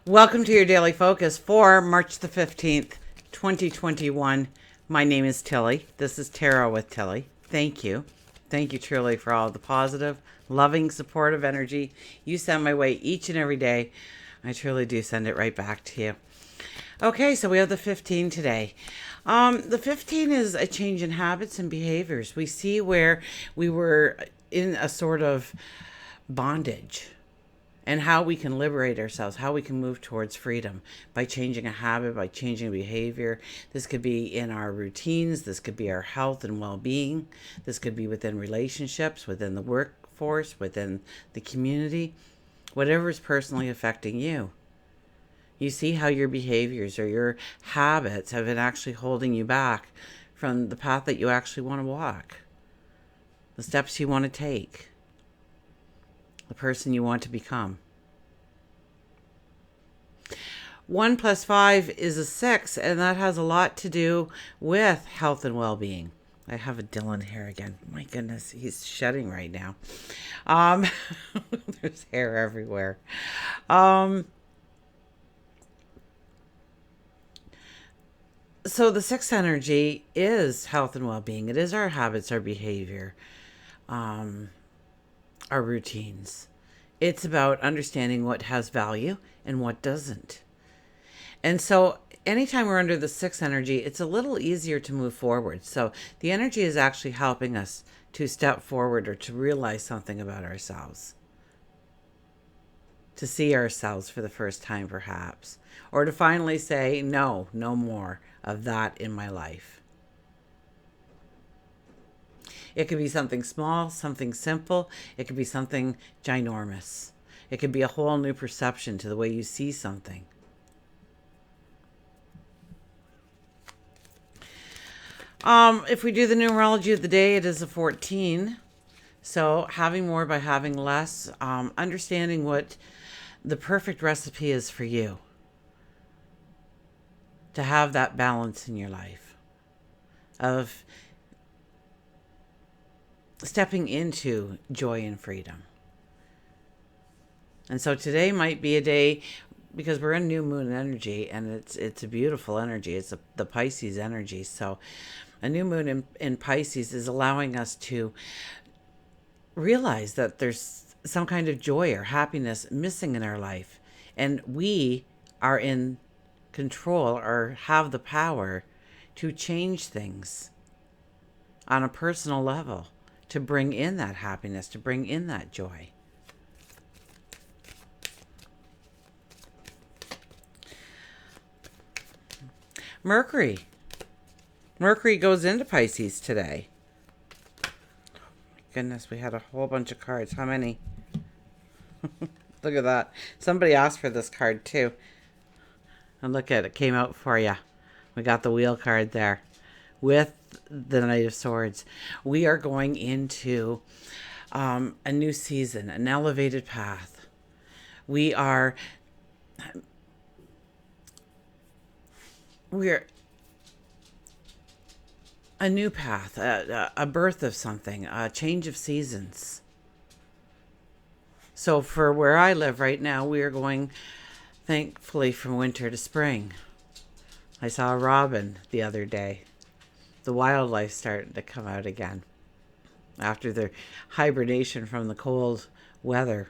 Welcome to your daily focus for March the 15th, 2021. My name is Tilly. This is Tarot with Tilly. Thank you. Thank you truly for all the positive, loving, supportive energy you send my way each and every day. I truly do send it right back to you. Okay, so we have the 15 today. The 15 is a change in habits and behaviors. We see where we were in a sort of bondage and how we can liberate ourselves, how we can move towards freedom by changing a habit, by changing behavior. This could be in our routines. This could be our health and well-being. This could be within relationships, within the workforce, within the community, whatever is personally affecting you. You see how your behaviors or your habits have been actually holding you back from the path that you actually want to walk, the steps you want to take, the person you want to become. 1 + 5 is a 6, and that has a lot to do with health and well-being. I have a Dylan hair again. My goodness, he's shedding right now. There's hair everywhere. So the 6 energy is health and well-being. It is our habits, our behavior, our routines. It's about understanding what has value and what doesn't. And so anytime we're under the 6 energy, it's a little easier to move forward. So the energy is actually helping us to step forward or to realize something about ourselves, to see ourselves for the first time perhaps, or to finally say, no more of that in my life. It could be something small, something simple. It could be something ginormous. It could be a whole new perception to the way you see something. If we do the numerology of the day, it is a 14. So having more by having less, understanding what the perfect recipe is for you to have that balance in your life of stepping into joy and freedom. And so today might be a day, because we're in new moon energy, and it's a beautiful energy. It's the Pisces energy. So a new moon in Pisces is allowing us to realize that there's some kind of joy or happiness missing in our life. And we are in control or have the power to change things on a personal level, to bring in that happiness, to bring in that joy. Mercury goes into Pisces today. Oh my goodness, we had a whole bunch of cards. How many? Look at that. Somebody asked for this card too. And look at it, came out for you. We got the wheel card there with the Knight of Swords. We are going into a new season, an elevated path. We're a new path, a birth of something, a change of seasons. So for where I live right now, we are going, thankfully, from winter to spring. I saw a robin the other day. The wildlife starting to come out again after their hibernation from the cold weather.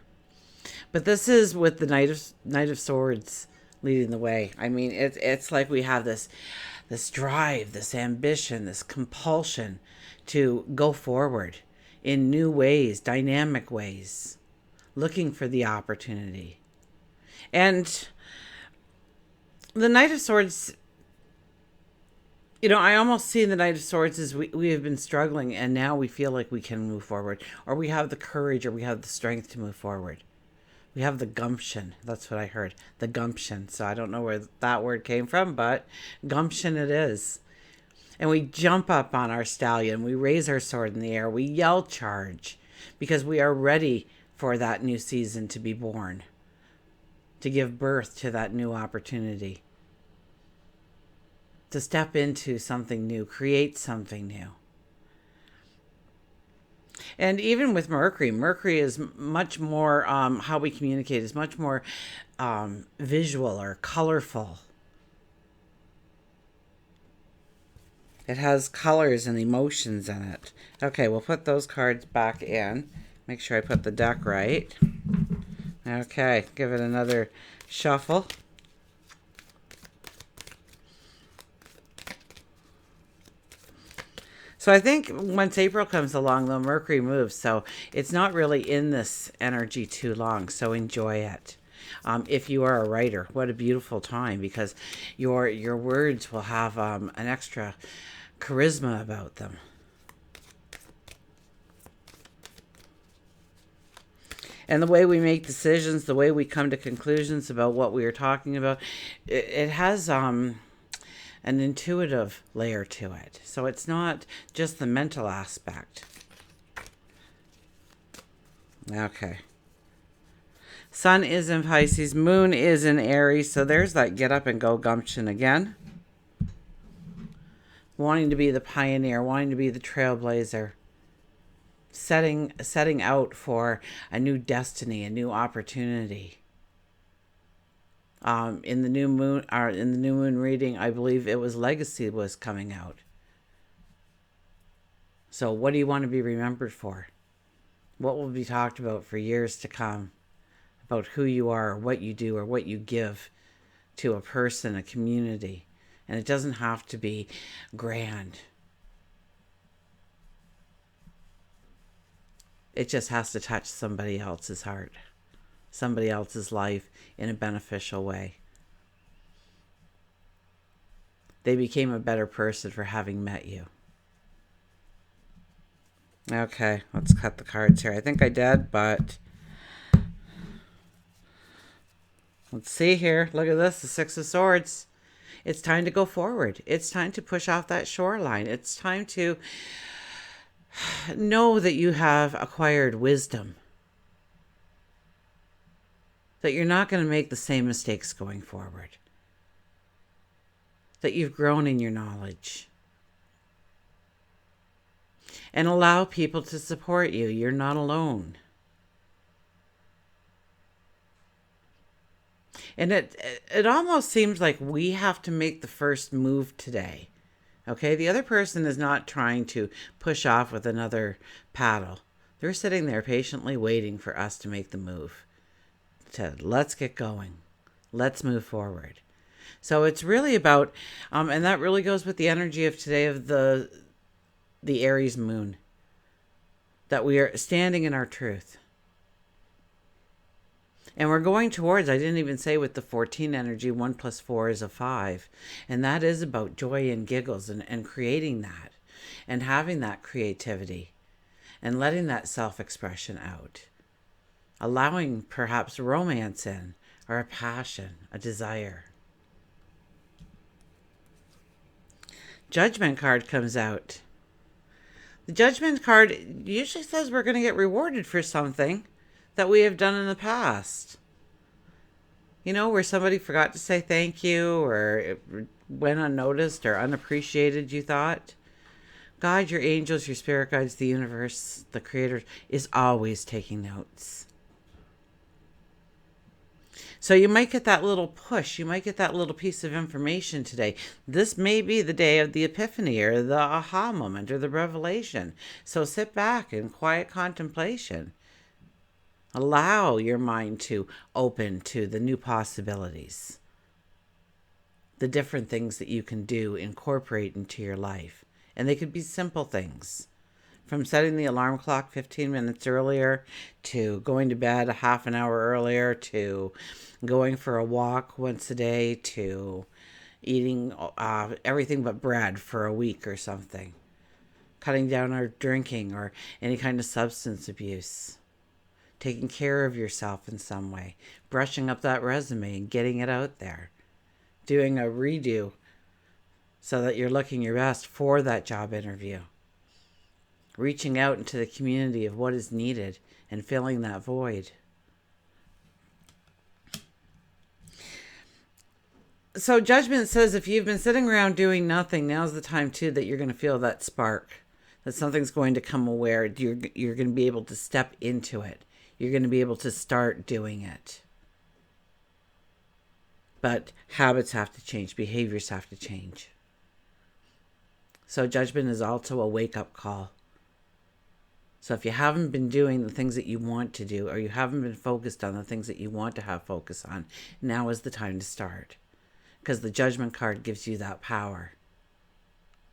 But this is with the Knight of Swords leading the way. I mean, it's like we have this drive, this ambition, this compulsion to go forward in new ways, dynamic ways, looking for the opportunity. And the Knight of Swords, I almost see the Knight of Swords as we have been struggling, and now we feel like we can move forward, or we have the courage, or we have the strength to move forward. We have the gumption. That's what I heard. The gumption. So I don't know where that word came from, but gumption it is. And we jump up on our stallion. We raise our sword in the air. We yell charge, because we are ready for that new season to be born, to give birth to that new opportunity, to step into something new, create something new. And even with Mercury, Mercury is much more, how we communicate is much more visual or colorful. It has colors and emotions in it. Okay, we'll put those cards back in. Make sure I put the deck right. Okay, give it another shuffle. So I think once April comes along, though, Mercury moves. So it's not really in this energy too long. So enjoy it. If you are a writer, what a beautiful time, because your words will have an extra charisma about them. And the way we make decisions, the way we come to conclusions about what we are talking about, it has an intuitive layer to it. So it's not just the mental aspect. Okay. Sun is in Pisces, Moon is in Aries, so there's that get up and go gumption again. Wanting to be the pioneer, wanting to be the trailblazer. Setting out for a new destiny, a new opportunity. In the new moon reading, I believe it was legacy was coming out. So what do you want to be remembered for? What will be talked about for years to come? About who you are, or what you do, or what you give to a person, a community. And it doesn't have to be grand. It just has to touch somebody else's heart, somebody else's life in a beneficial way. They became a better person for having met you. Okay, let's cut the cards here. I think I did, but let's see here. Look at this, the Six of Swords. It's time to go forward. It's time to push off that shoreline. It's time to know that you have acquired wisdom. That you're not going to make the same mistakes going forward. That you've grown in your knowledge. And allow people to support you. You're not alone. And it almost seems like we have to make the first move today. Okay, the other person is not trying to push off with another paddle. They're sitting there patiently waiting for us to make the move. Let's get going. Let's move forward. So it's really about, and that really goes with the energy of today of the Aries moon. That we are standing in our truth. And we're going towards, I didn't even say with the 14 energy, 1 + 4 is a 5. And that is about joy and giggles and creating that. And having that creativity. And letting that self-expression out. Allowing perhaps romance in. Or a passion, a desire. Judgment card comes out. The Judgment card usually says we're going to get rewarded for something that we have done in the past. You know, where somebody forgot to say thank you, or it went unnoticed or unappreciated, you thought. God, your angels, your spirit guides, the universe, the creator is always taking notes. So you might get that little push. You might get that little piece of information today. This may be the day of the epiphany or the aha moment or the revelation. So sit back in quiet contemplation. Allow your mind to open to the new possibilities. The different things that you can do, incorporate into your life. And they could be simple things. From setting the alarm clock 15 minutes earlier, to going to bed a half an hour earlier, to going for a walk once a day, to eating everything but bread for a week or something. Cutting down our drinking or any kind of substance abuse. Taking care of yourself in some way. Brushing up that resume and getting it out there. Doing a redo so that you're looking your best for that job interview. Reaching out into the community of what is needed and filling that void. So Judgment says if you've been sitting around doing nothing, now's the time too that you're going to feel that spark. that something's going to come aware. You're going to be able to step into it. You're going to be able to start doing it. But habits have to change. Behaviors have to change. So judgment is also a wake-up call. So if you haven't been doing the things that you want to do, or you haven't been focused on the things that you want to have focus on, now is the time to start. Because the judgment card gives you that power,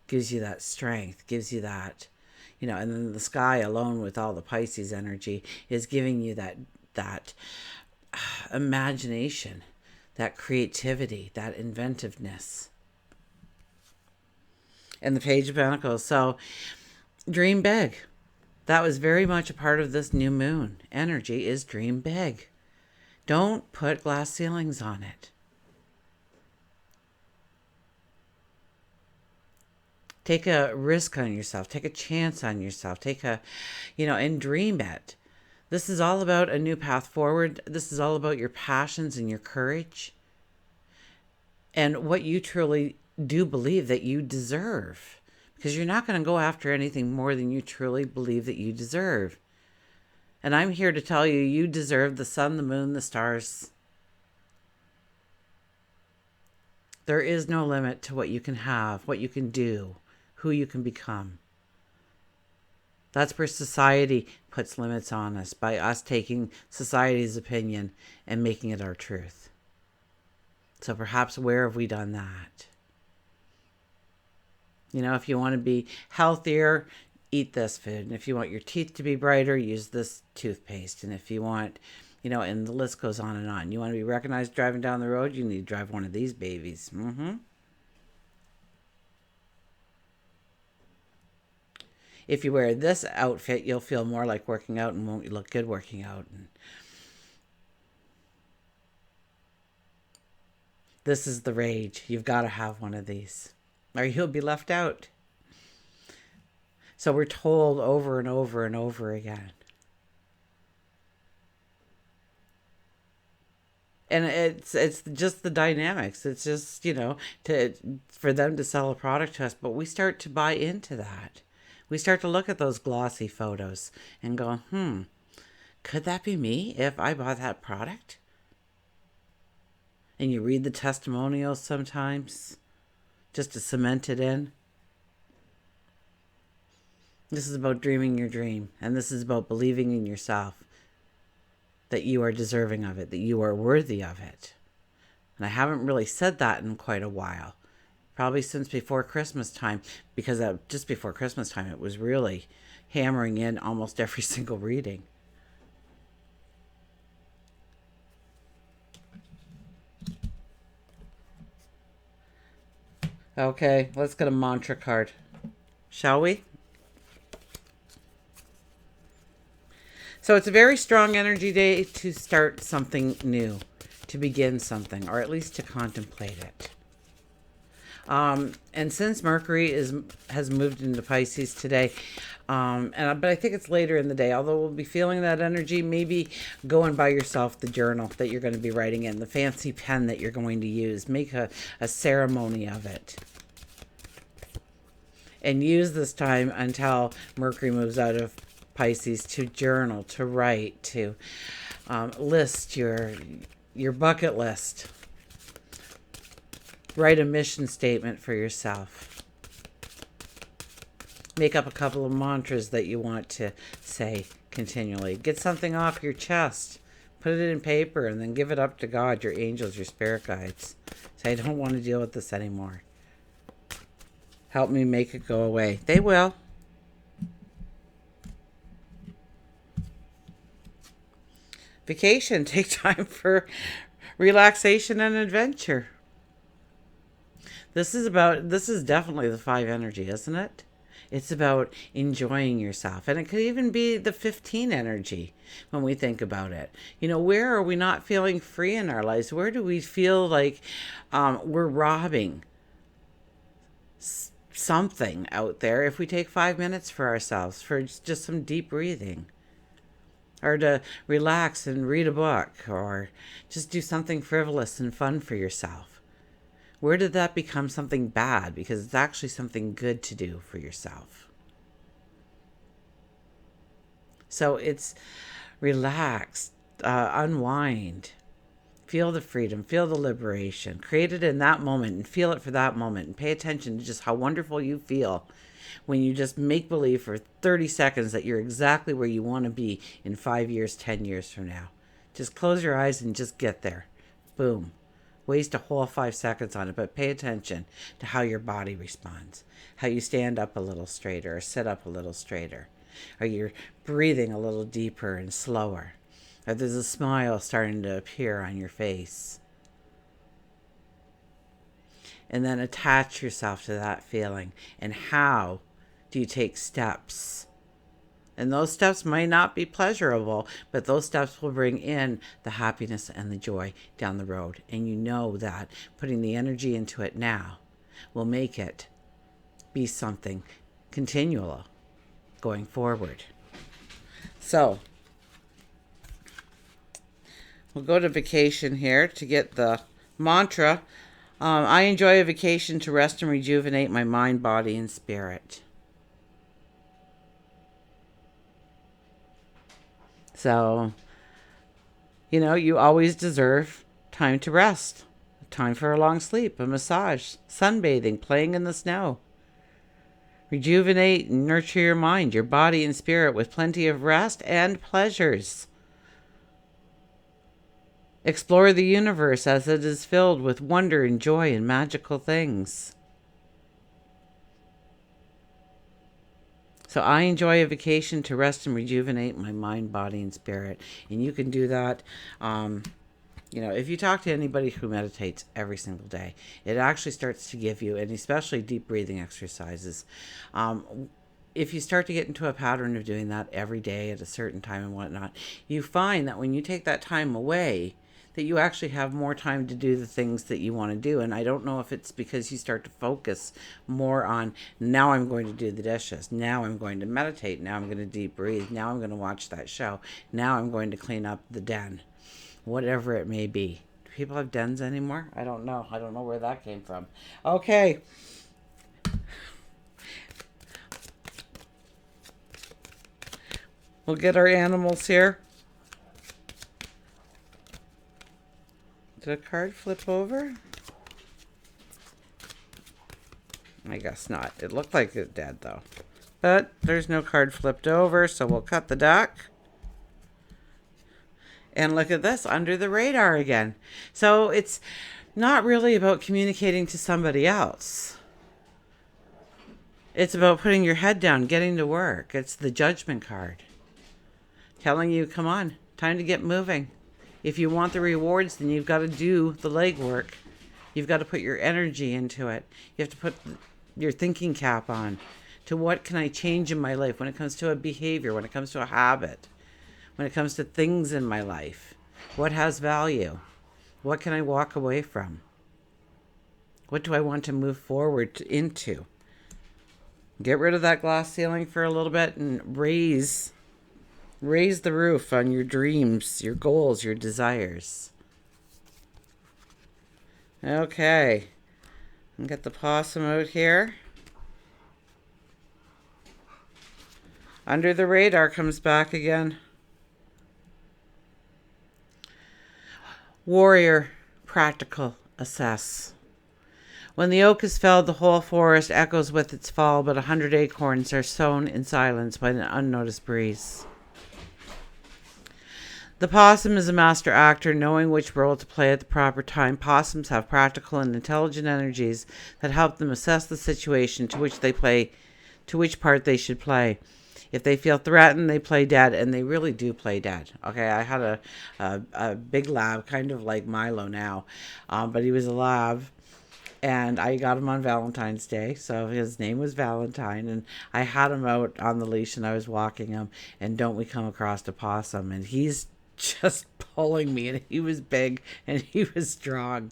gives you that strength, gives you that, and then the sky alone with all the Pisces energy is giving you that imagination, that creativity, that inventiveness. And the Page of Pentacles. So dream big. That was very much a part of this new moon energy, is dream big. Don't put glass ceilings on it. Take a risk on yourself. Take a chance on yourself. And dream it. This is all about a new path forward. This is all about your passions and your courage. And what you truly do believe that you deserve. Because you're not going to go after anything more than you truly believe that you deserve. And I'm here to tell you, you deserve the sun, the moon, the stars. There is no limit to what you can have, what you can do, who you can become. That's where society puts limits on us, by us taking society's opinion and making it our truth. So perhaps where have we done that? If you want to be healthier, eat this food. And if you want your teeth to be brighter, use this toothpaste. And if you want, and the list goes on and on. You want to be recognized driving down the road, you need to drive one of these babies. If you wear this outfit, you'll feel more like working out and won't look good working out. And this is the rage. You've got to have one of these, or you'll be left out. So we're told over and over and over again. And it's just the dynamics. It's just, for them to sell a product to us, but we start to buy into that. We start to look at those glossy photos and go, could that be me if I bought that product? And you read the testimonials sometimes just to cement it in. This is about dreaming your dream. And this is about believing in yourself, that you are deserving of it, that you are worthy of it. And I haven't really said that in quite a while. Probably since before Christmas time, because just before Christmas time, it was really hammering in almost every single reading. Okay, let's get a mantra card, shall we? So it's a very strong energy day to start something new, to begin something, or at least to contemplate it. And since Mercury has moved into Pisces today, but I think it's later in the day, although we'll be feeling that energy, maybe go and buy yourself the journal that you're going to be writing in, the fancy pen that you're going to use. Make a ceremony of it. And use this time until Mercury moves out of Pisces to journal, to write, to list your bucket list. Write a mission statement for yourself. Make up a couple of mantras that you want to say continually. Get something off your chest. Put it in paper and then give it up to God, your angels, your spirit guides. Say, I don't want to deal with this anymore. Help me make it go away. They will. Vacation. Take time for relaxation and adventure. This is definitely the 5 energy, isn't it? It's about enjoying yourself. And it could even be the 15 energy when we think about it. Where are we not feeling free in our lives? Where do we feel like we're robbing something out there if we take 5 minutes for ourselves, for just some deep breathing? Or to relax and read a book, or just do something frivolous and fun for yourself. Where did that become something bad? Because it's actually something good to do for yourself. So it's relax, unwind, feel the freedom, feel the liberation, create it in that moment and feel it for that moment, and pay attention to just how wonderful you feel when you just make believe for 30 seconds that you're exactly where you want to be in 5 years, 10 years from now. Just close your eyes and just get there. Boom. Waste a whole 5 seconds on it, but pay attention to how your body responds. How you stand up a little straighter or sit up a little straighter. Or you're breathing a little deeper and slower. Or there's a smile starting to appear on your face. And then attach yourself to that feeling. And how do you take steps? And those steps might not be pleasurable, but those steps will bring in the happiness and the joy down the road. And you know that putting the energy into it now will make it be something continual going forward. So we'll go to vacation here to get the mantra. I enjoy a vacation to rest and rejuvenate my mind, body, and spirit. So, you always deserve time to rest, time for a long sleep, a massage, sunbathing, playing in the snow. Rejuvenate and nurture your mind, your body, and spirit with plenty of rest and pleasures. Explore the universe as it is filled with wonder and joy and magical things. So I enjoy a vacation to rest and rejuvenate my mind, body, and spirit. And you can do that. If you talk to anybody who meditates every single day, it actually starts to give you, and especially deep breathing exercises. If you start to get into a pattern of doing that every day at a certain time and whatnot, you find that when you take that time away, that you actually have more time to do the things that you want to do. And I don't know if it's because you start to focus more on, now I'm going to do the dishes, now I'm going to meditate, now I'm going to deep breathe, now I'm going to watch that show, now I'm going to clean up the den, whatever it may be. Do people have dens anymore? I don't know where that came from. Okay. We'll get our animals here. Did a card flip over? I guess not. It looked like it did, though. But there's no card flipped over, so we'll cut the deck. And look at this, under the radar again. So it's not really about communicating to somebody else. It's about putting your head down, getting to work. It's the Judgment card. Telling you, come on, time to get moving. If you want the rewards, then you've got to do the legwork. You've got to put your energy into it. You have to put your thinking cap on to what can I change in my life when it comes to a behavior, when it comes to a habit, when it comes to things in my life. What has value? What can I walk away from? What do I want to move forward into? Get rid of that glass ceiling for a little bit and raise the roof on your dreams, your goals, your desires. Okay. And get the possum out here. Under the radar comes back again. Warrior, practical, assess. When the oak is felled, the whole forest echoes with its fall, but 100 acorns are sown in silence by an unnoticed breeze. The possum is a master actor, knowing which role to play at the proper time. Possums have practical and intelligent energies that help them assess the situation to which part they should play. If they feel threatened, they play dead, and they really do play dead. Okay, I had a big lab, kind of like Milo now, but he was a lab, and I got him on Valentine's Day, so his name was Valentine, and I had him out on the leash, and I was walking him, and don't we come across a possum, and he's just pulling me, and he was big and he was strong.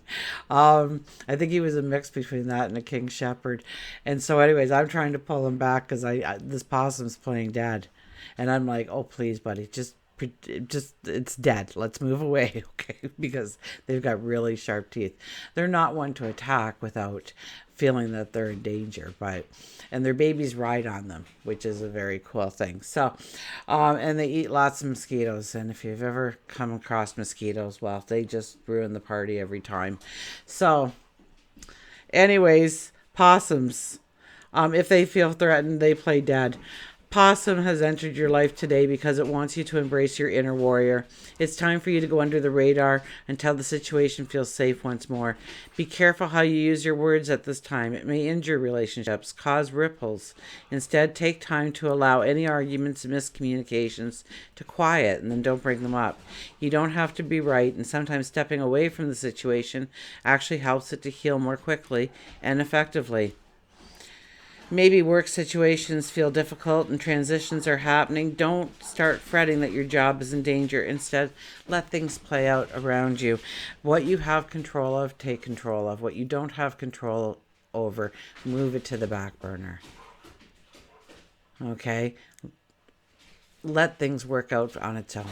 I think he was a mix between that and a King Shepherd. And so anyways, I'm trying to pull him back because this possum's playing dead, and I'm like, oh please buddy, just just, it's dead. Let's move away, okay? Because they've got really sharp teeth. They're not one to attack without feeling that they're in danger, and their babies ride on them, which is a very cool thing. So, and they eat lots of mosquitoes. And if you've ever come across mosquitoes, well, they just ruin the party every time. So, anyways, possums. If they feel threatened, they play dead. Possum has entered your life today because it wants you to embrace your inner warrior. It's time for you to go under the radar until the situation feels safe once more. Be careful how you use your words at this time. It may injure relationships, cause ripples. Instead, take time to allow any arguments and miscommunications to quiet, and then don't bring them up. You don't have to be right, and sometimes stepping away from the situation actually helps it to heal more quickly and effectively. Maybe work situations feel difficult and transitions are happening. Don't start fretting that your job is in danger. Instead, let things play out around you. What you have control of, take control of. What you don't have control over, move it to the back burner. Okay? Let things work out on its own.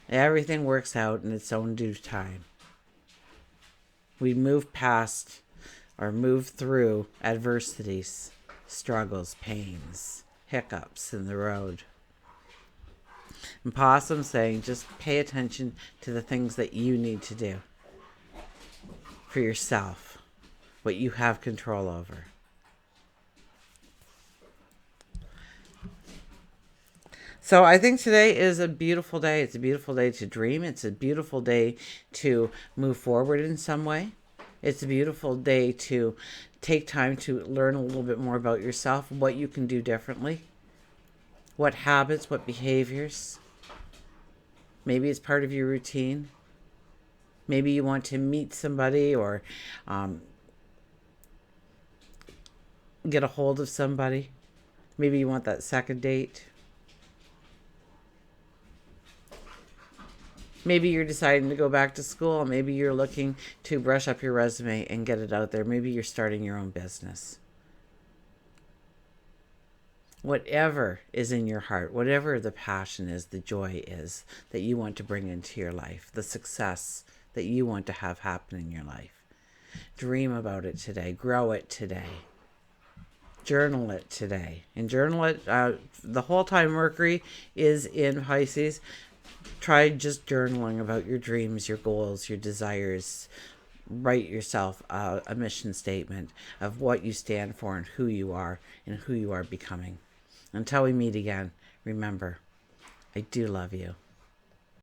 Everything works out in its own due time. We move past or move through adversities, struggles, pains, hiccups in the road. And Possum saying, just pay attention to the things that you need to do for yourself, what you have control over. So I think today is a beautiful day. It's a beautiful day to dream. It's a beautiful day to move forward in some way. It's a beautiful day to take time to learn a little bit more about yourself, what you can do differently, what habits, what behaviors. Maybe it's part of your routine. Maybe you want to meet somebody or get a hold of somebody. Maybe you want that second date. Maybe you're deciding to go back to school. Maybe you're looking to brush up your resume and get it out there. Maybe you're starting your own business. Whatever is in your heart, whatever the passion is, the joy is that you want to bring into your life, the success that you want to have happen in your life. Dream about it today. Grow it today. Journal it today. And journal it the whole time Mercury is in Pisces. Try just journaling about your dreams, your goals, your desires. Write yourself a mission statement of what you stand for and who you are becoming. Until we meet again, remember, I do love you.